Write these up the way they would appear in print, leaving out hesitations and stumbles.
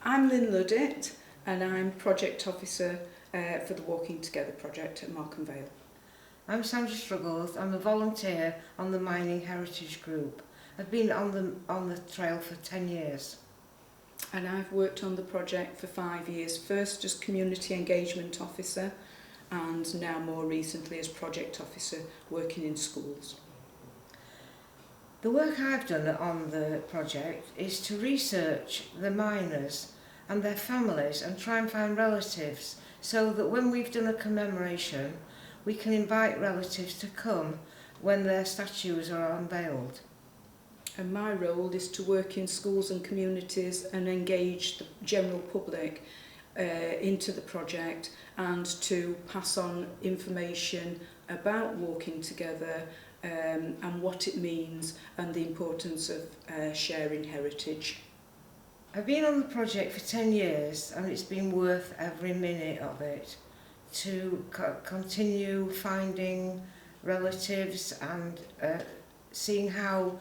I'm Lynn Ludditt and I'm Project Officer for the Walking Together project at Markham Vale. I'm Sandra Struggles. I'm a volunteer on the Mining Heritage Group. I've been on the trail for 10 years. And I've worked on the project for 5 years, first as Community Engagement Officer and now more recently as Project Officer working in schools. The work I've done on the project is to research the miners and their families and try and find relatives so that when we've done a commemoration we can invite relatives to come when their statues are unveiled. And my role is to work in schools and communities and engage the general public into the project and to pass on information about walking together and what it means and the importance of sharing heritage. I've been on the project for 10 years and it's been worth every minute of it to continue finding relatives and seeing how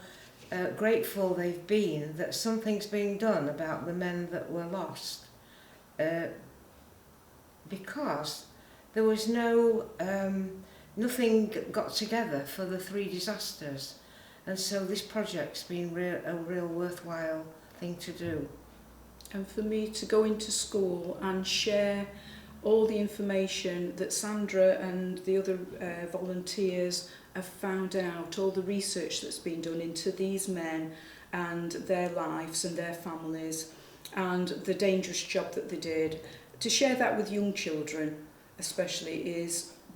grateful they've been that something's being done about the men that were lost, because there was nothing got together for the 3 disasters, and so this project's been a real worthwhile thing to do. And for me to go into school and share all the information that Sandra and the other volunteers have found out, all the research that's been done into these men and their lives and their families and the dangerous job that they did, to share that with young children especially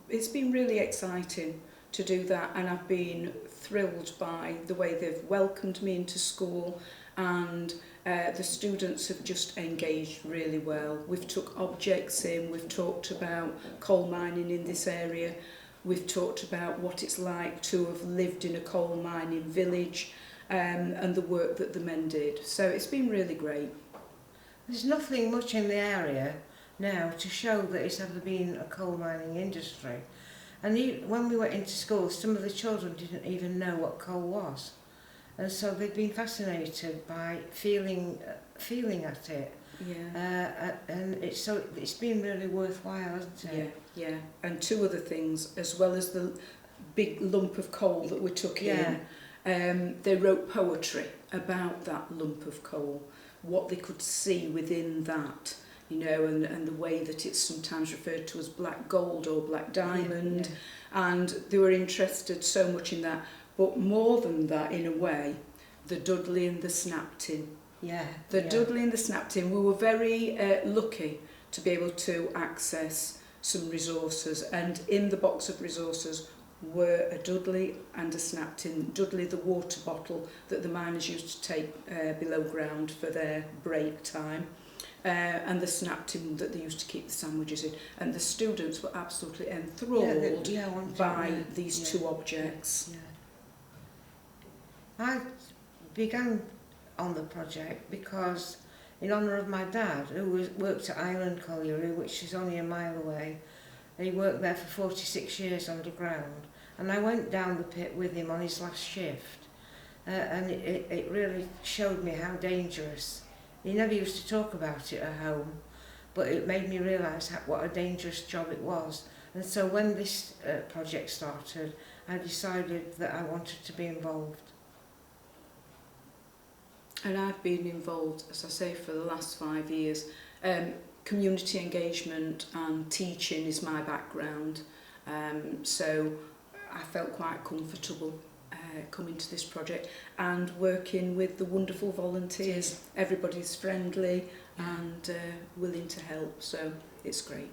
it's been really exciting to do that, and I've been thrilled by the way they've welcomed me into school, and the students have just engaged really well. We've took objects in, we've talked about coal mining in this area, we've talked about what it's like to have lived in a coal mining village and the work that the men did. So it's been really great. There's nothing much in the area now to show that it's ever been a coal mining industry. And when we went into school, some of the children didn't even know what coal was. And so they've been fascinated by feeling at it. Yeah. And it's been really worthwhile, hasn't it? Yeah, yeah. And 2 other things, as well as the big lump of coal that we took in, they wrote poetry about that lump of coal, what they could see within that, you know, and the way that it's sometimes referred to as black gold or black diamond. Yeah. And they were interested so much in that. But more than that, in a way, the Dudley and the snap tin. Yeah. The Dudley and the snap tin, we were very lucky to be able to access some resources, and in the box of resources were a Dudley and a snap tin. Dudley, the water bottle that the miners used to take below ground for their break time, and the snap tin that they used to keep the sandwiches in. And the students were absolutely enthralled by these 2 objects. Yeah. I began on the project because, in honour of my dad, who worked at Island Colliery, which is only a mile away. He worked there for 46 years underground, and I went down the pit with him on his last shift, and it really showed me how dangerous. He never used to talk about it at home, but it made me realise what a dangerous job it was. And so when this project started, I decided that I wanted to be involved. And I've been involved, as I say, for the last 5 years. Community engagement and teaching is my background, so I felt quite comfortable coming to this project and working with the wonderful volunteers. Everybody's friendly and willing to help, so it's great.